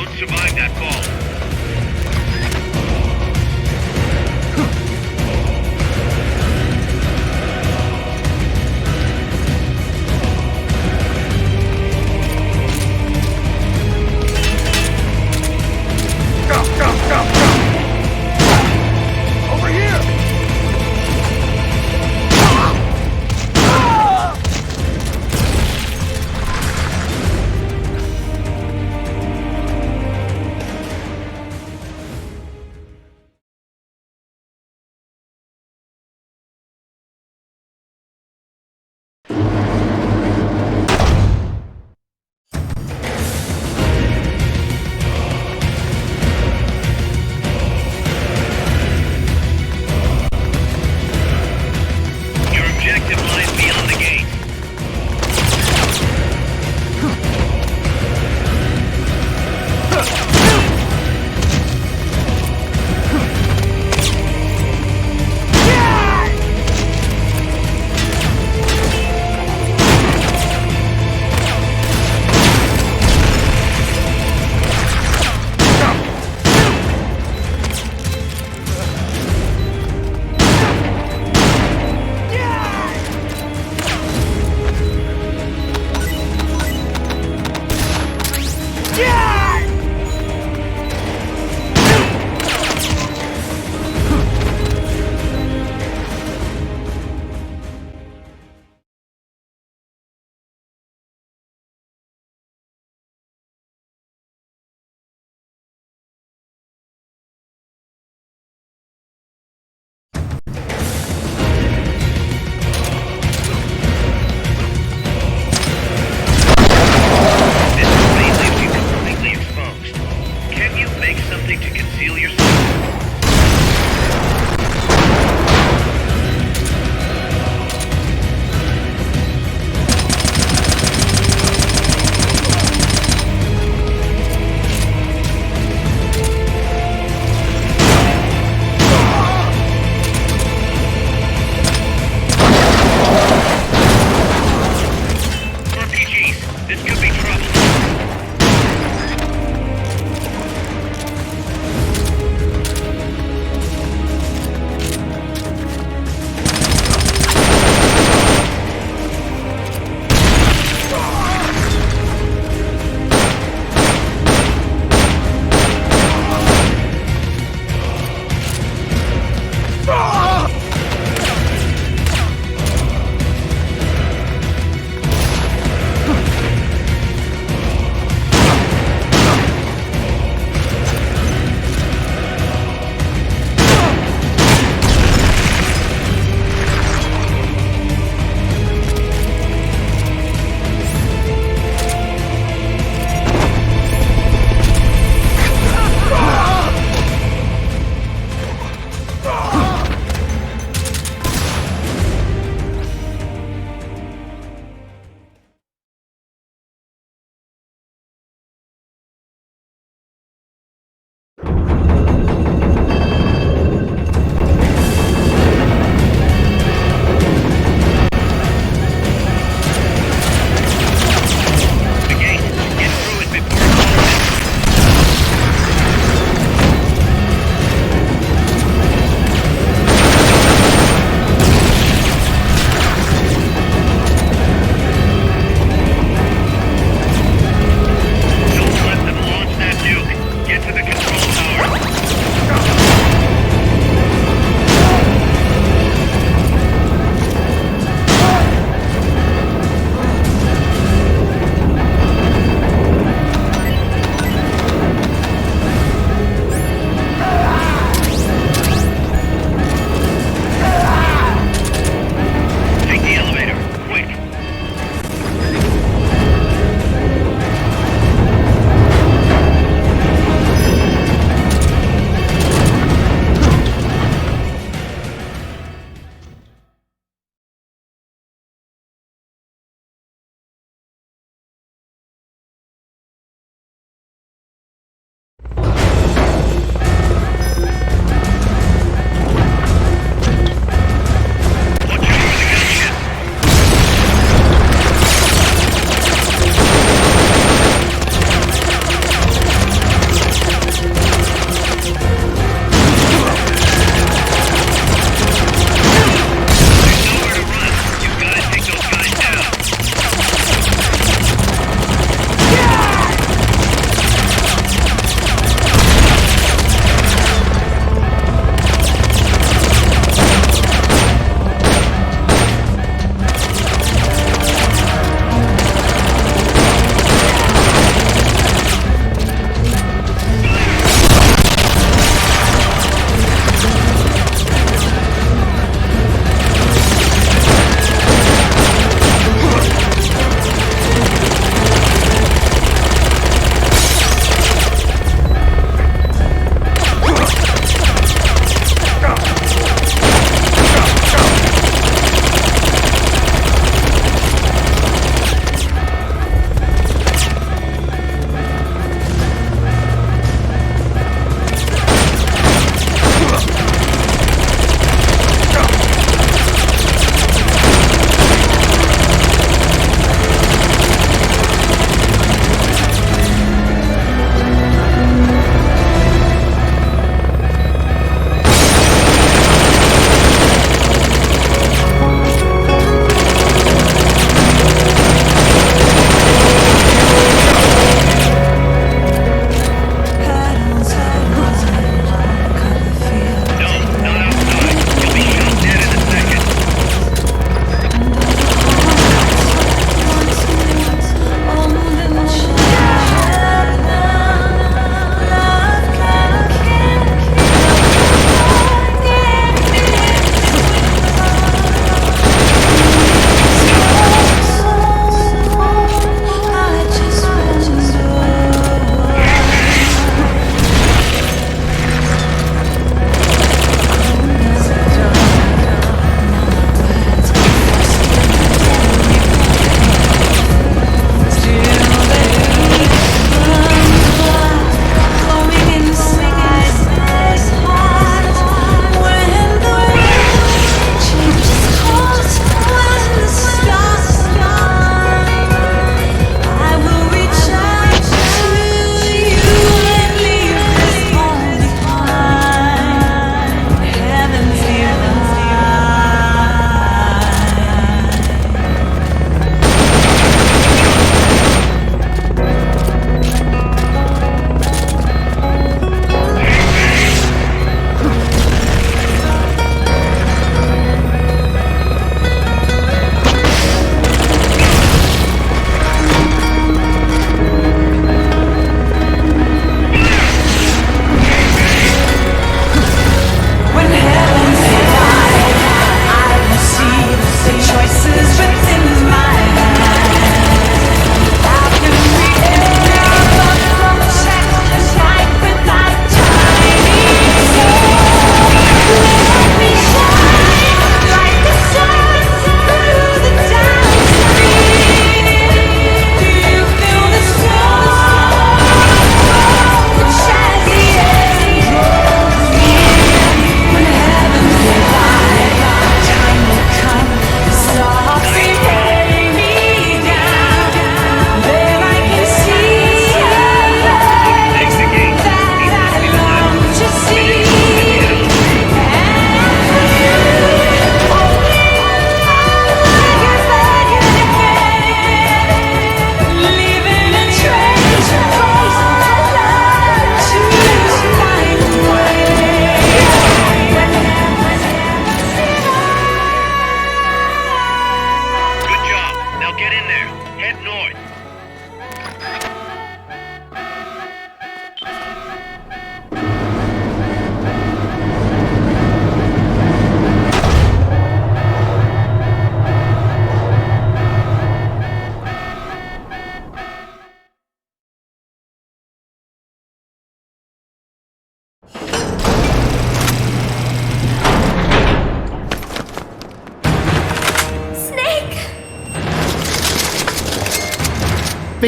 don't survive that fall. Go, go, go, go! Over here!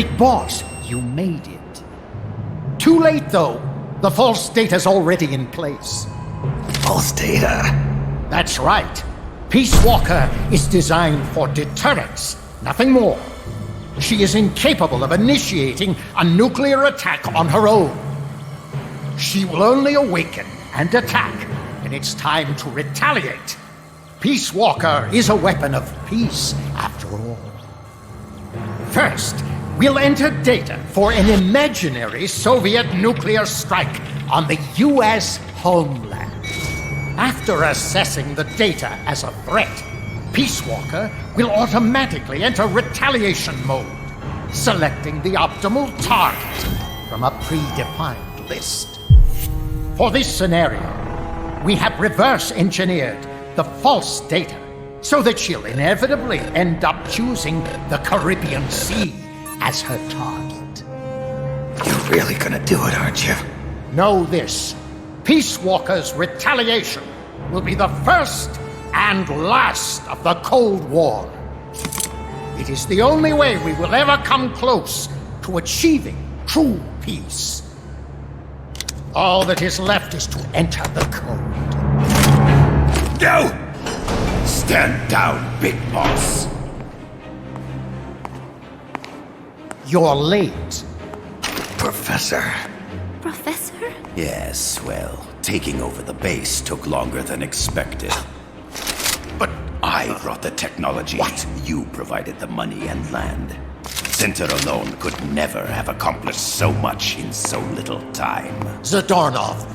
Big Boss, you made it. Too late, though. The false data's already in place. False data? That's right. Peace Walker is designed for deterrence, nothing more. She is incapable of initiating a nuclear attack on her own. She will only awaken and attack when it's time to retaliate. Peace Walker is a weapon of peace, after all. First, we'll enter data for an imaginary Soviet nuclear strike on the U.S. homeland. After assessing the data as a threat, Peace Walker will automatically enter retaliation mode, selecting the optimal target from a predefined list. For this scenario, we have reverse engineered the false data so that she'll inevitably end up choosing the Caribbean Sea as her target. You're really gonna do it, aren't you? Know this. Peace Walker's retaliation will be the first and last of the Cold War. It is the only way we will ever come close to achieving true peace. All that is left is to enter the code. No! Stand down, Big Boss. You're late. Professor. Professor? Yes, well, taking over the base took longer than expected. But I brought the technology. What? You provided the money and land. Center alone could never have accomplished so much in so little time. Zadornov,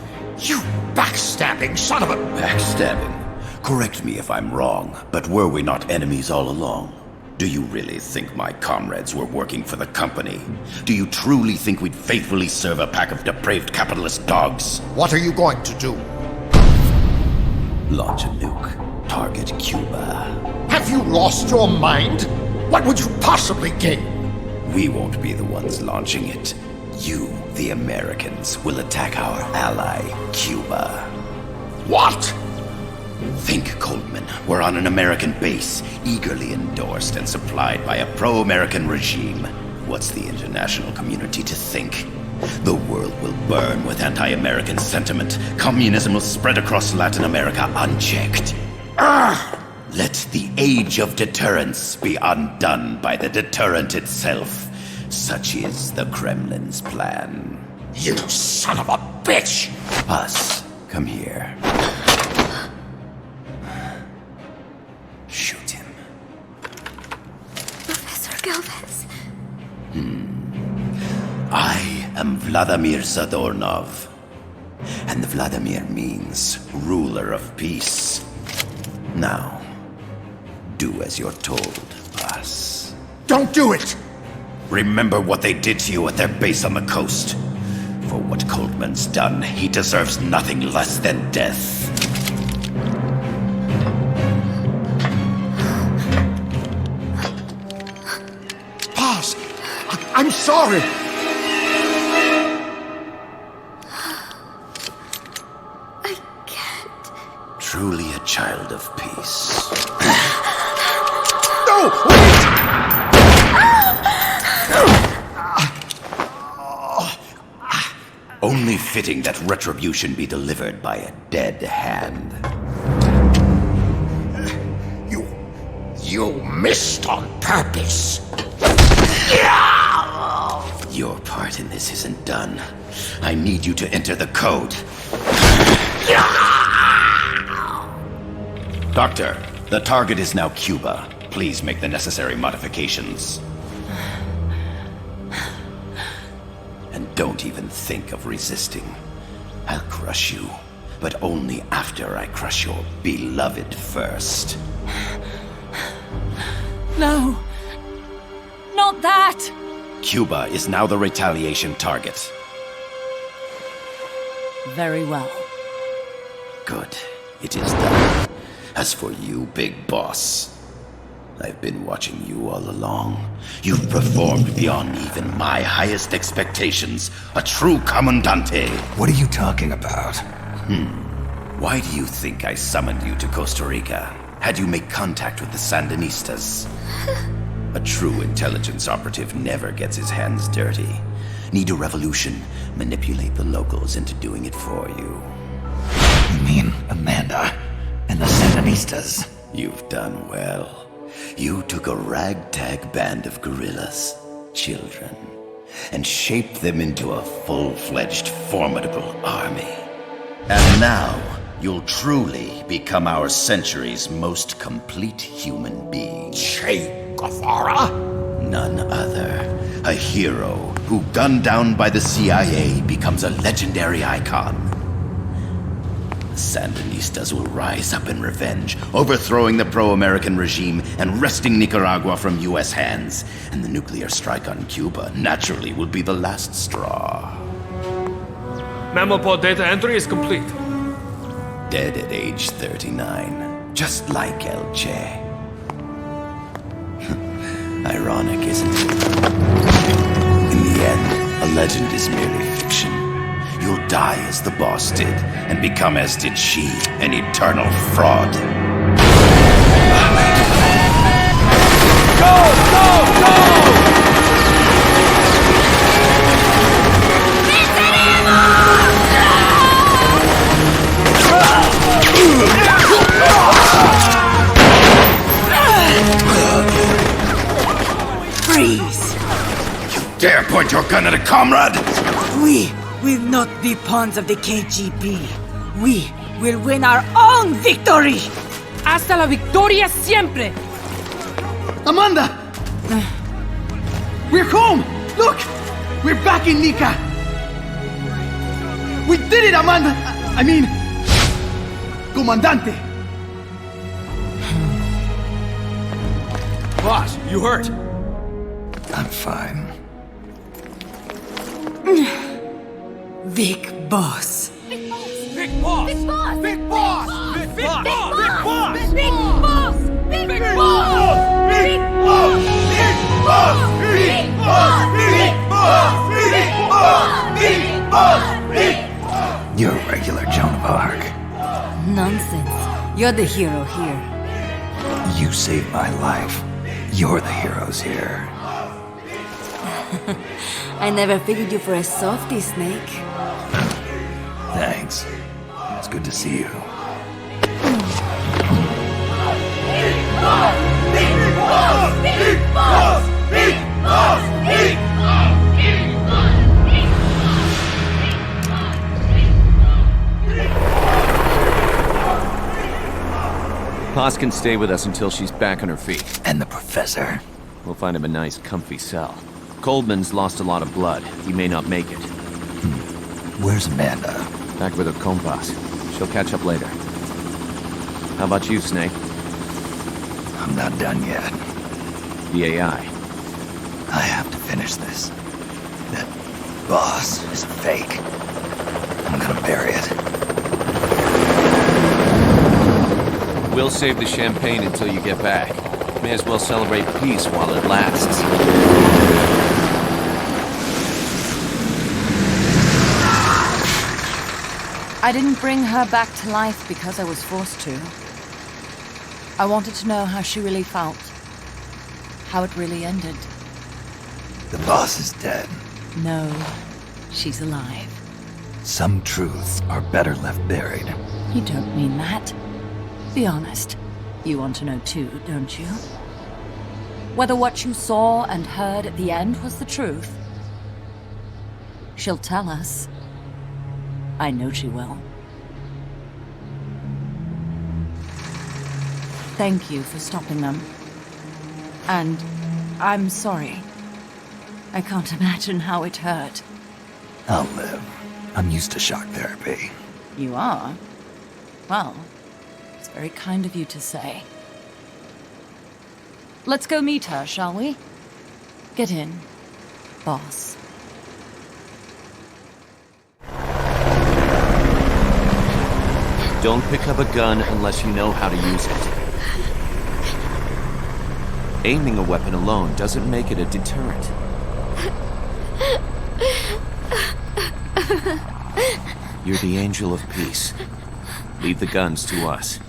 you backstabbing son of a... Backstabbing? Correct me if I'm wrong, but were we not enemies all along? Do you really think my comrades were working for the company? Do you truly think we'd faithfully serve a pack of depraved capitalist dogs? What are you going to do? Launch a nuke. Target Cuba. Have you lost your mind? What would you possibly gain? We won't be the ones launching it. You, the Americans, will attack our ally, Cuba. What? Think, Coldman. We're on an American base, eagerly endorsed and supplied by a pro-American regime. What's the international community to think? The world will burn with anti-American sentiment. Communism will spread across Latin America unchecked. Let the age of deterrence be undone by the deterrent itself. Such is the Kremlin's plan. You son of a bitch! Us, come here. Shoot him. Professor Galvez. I am Vladimir Zadornov. And Vladimir means ruler of peace. Now, do as you're told, boss. Don't do it! Remember what they did to you at their base on the coast. For what Coldman's done, he deserves nothing less than death. Boss, I'm sorry. I can't. Truly a child of peace. No! Wait! Only fitting that retribution be delivered by a dead hand. You missed on purpose. Your part in this isn't done. I need you to enter the code. Doctor, the target is now Cuba. Please make the necessary modifications. And don't even think of resisting. I'll crush you, but only after I crush your beloved first. No. Not that. Cuba is now the retaliation target. Very well. Good. It is done. As for you, Big Boss, I've been watching you all along. You've performed beyond even my highest expectations. A true comandante. What are you talking about? Why do you think I summoned you to Costa Rica? Had you make contact with the Sandinistas? A true intelligence operative never gets his hands dirty. Need a revolution? Manipulate the locals into doing it for you. You mean Amanda and the Sandinistas? You've done well. You took a ragtag band of guerrillas, children, and shaped them into a full-fledged, formidable army. And now, you'll truly become our century's most complete human being. Che Guevara? None other. A hero who, gunned down by the CIA, becomes a legendary icon. The Sandinistas will rise up in revenge, overthrowing the pro-American regime and wresting Nicaragua from U.S. hands. And the nuclear strike on Cuba, naturally, will be the last straw. Mammal data entry is complete. Dead at age 39, just like El Che. Ironic, isn't it? In the end, a legend is merely fiction. You'll die as the boss did, and become as did she, an eternal fraud. Freeze! Dare point your gun at a comrade? We will not be pawns of the KGB. We will win our own victory! Hasta la victoria siempre! Amanda! We're home! Look! We're back in Nika! We did it, Amanda! I mean... Comandante! Boss, you hurt? I'm fine. Big boss. Big boss! Big boss! Big boss! Big boss! Big boss! Big boss! Big boss! Big boss! Big boss! Big boss! Big boss! You're a regular Joan of Arc. Nonsense. You're the hero here. You saved my life. You're the heroes here. I never figured you for a softie, Snake. Thanks. It's good to see you. Paz can stay with us until she's back on her feet. And the professor? We'll find him a nice, comfy cell. Coldman's lost a lot of blood. He may not make it. Where's Amanda? Back with her compas. She'll catch up later. How about you, Snake? I'm not done yet. The AI. I have to finish this. That boss is a fake. I'm gonna bury it. We'll save the champagne until you get back. May as well celebrate peace while it lasts. I didn't bring her back to life because I was forced to. I wanted to know how she really felt. How it really ended. The boss is dead. No, she's alive. Some truths are better left buried. You don't mean that. Be honest. You want to know too, don't you? Whether what you saw and heard at the end was the truth. She'll tell us. I know she will. Thank you for stopping them. And I'm sorry. I can't imagine how it hurt. I'll live. I'm used to shock therapy. You are? Well, it's very kind of you to say. Let's go meet her, shall we? Get in, boss. Don't pick up a gun unless you know how to use it. Aiming a weapon alone doesn't make it a deterrent. You're the angel of peace. Leave the guns to us.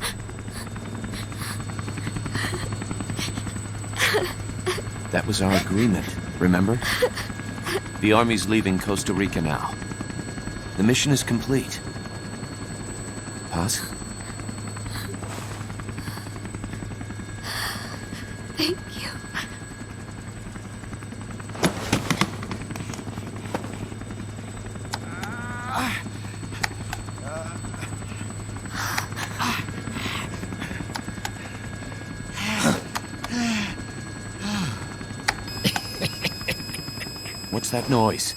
That was our agreement, remember? The Army's leaving Costa Rica now. The mission is complete. Paz? Thank you. What's that noise?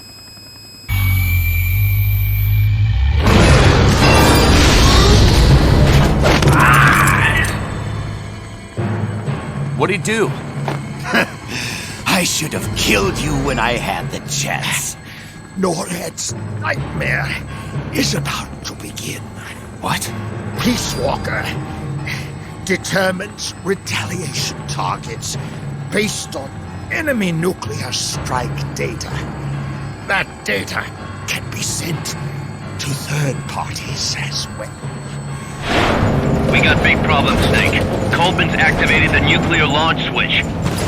What'd he do? I should have killed you when I had the chance. NORAD's nightmare is about to begin. What? Peace Walker determines retaliation targets based on enemy nuclear strike data. That data can be sent to third parties as well. We got big problems, Snake. Coleman's activated the nuclear launch switch.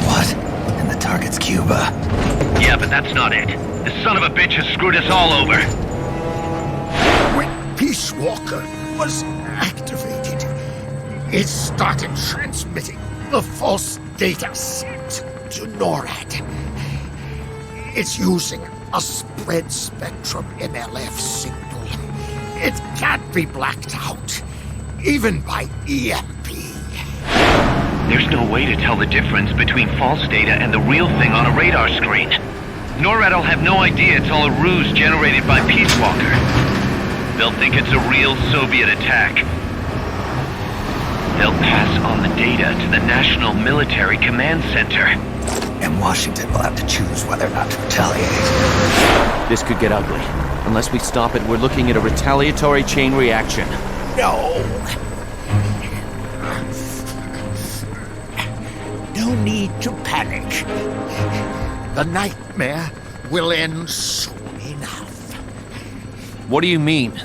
What? And the target's Cuba. Yeah, but that's not it. This son of a bitch has screwed us all over. When Peace Walker was activated, it started transmitting the false data sent to NORAD. It's using a spread spectrum MLF signal. It can't be blacked out, even by EMP. There's no way to tell the difference between false data and the real thing on a radar screen. NORAD will have no idea it's all a ruse generated by Peace Walker. They'll think it's a real Soviet attack. They'll pass on the data to the National Military Command Center. And Washington will have to choose whether or not to retaliate. This could get ugly. Unless we stop it, we're looking at a retaliatory chain reaction. No. No need to panic. The nightmare will end soon enough. What do you mean?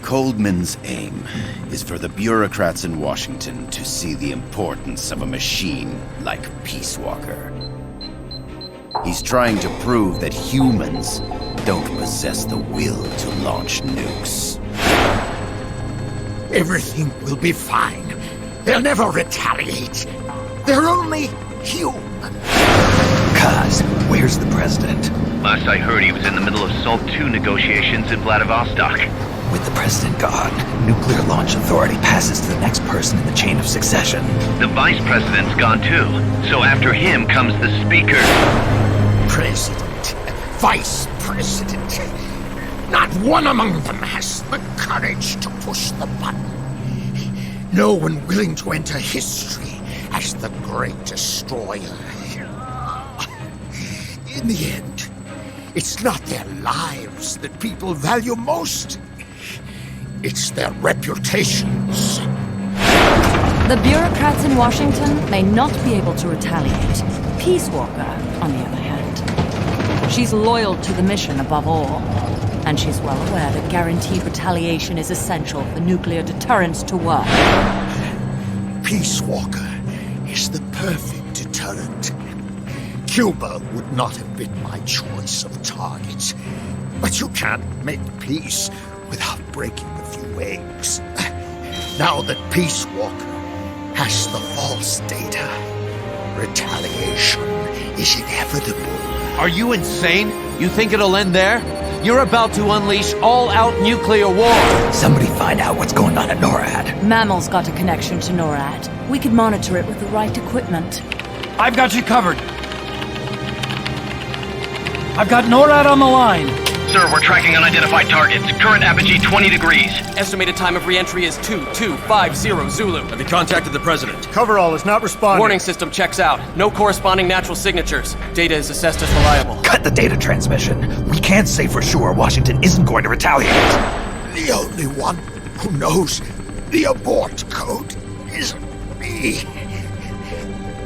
Coldman's aim is for the bureaucrats in Washington to see the importance of a machine like Peace Walker. He's trying to prove that humans don't possess the will to launch nukes. Everything will be fine. They'll never retaliate. They're only human. Kaz, where's the president? Last I heard, he was in the middle of SALT II negotiations in Vladivostok. With the president gone, Nuclear Launch Authority passes to the next person in the chain of succession. The vice president's gone too. So after him comes the speaker. President, vice president. Not one among them has the courage to push the button. No one willing to enter history as the great destroyer. In the end, it's not their lives that people value most. It's their reputations. The bureaucrats in Washington may not be able to retaliate. Peace Walker, on the other hand. She's loyal to the mission above all. And she's well aware that guaranteed retaliation is essential for nuclear deterrence to work. Peace Walker is the perfect deterrent. Cuba would not have been my choice of targets. But you can't make peace without breaking a few eggs. Now that Peace Walker has the false data, retaliation is inevitable. Are you insane? You think it'll end there? You're about to unleash all-out nuclear war! Somebody find out what's going on at NORAD. Mammal's got a connection to NORAD. We could monitor it with the right equipment. I've got you covered. I've got NORAD on the line. Sir, we're tracking unidentified targets. Current apogee 20 degrees. Estimated time of re-entry is 2250 Zulu. Have you contacted the president? Coverall is not responding. Warning system checks out. No corresponding natural signatures. Data is assessed as reliable. Cut the data transmission. We can't say for sure Washington isn't going to retaliate. The only one who knows the abort code is me.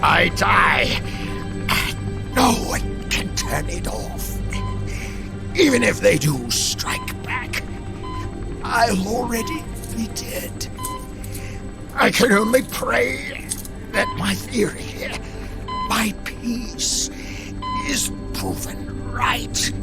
I die, and no one can turn it off. Even if they do strike back, I'll already be dead. I can only pray that my theory, my peace is proven right.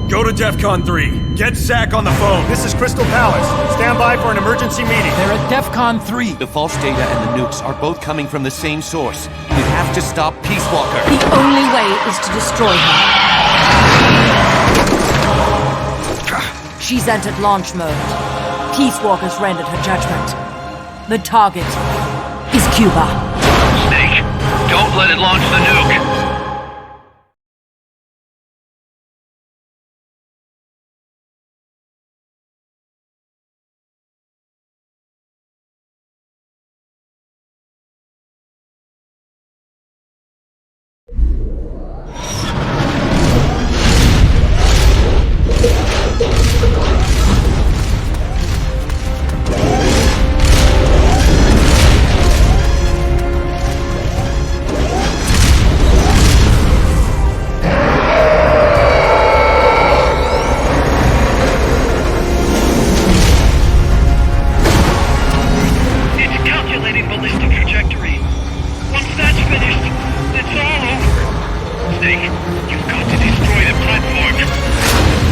Go to DEFCON 3. Get Zack on the phone. This is Crystal Palace. Stand by for an emergency meeting. They're at DEFCON 3. The false data and the nukes are both coming from the same source. We have to stop Peace Walker. The only way is to destroy her. She's entered launch mode. Peace Walker's rendered her judgment. The target is Cuba. Snake, don't let it launch the nuke. Snake, you've got to destroy the platform.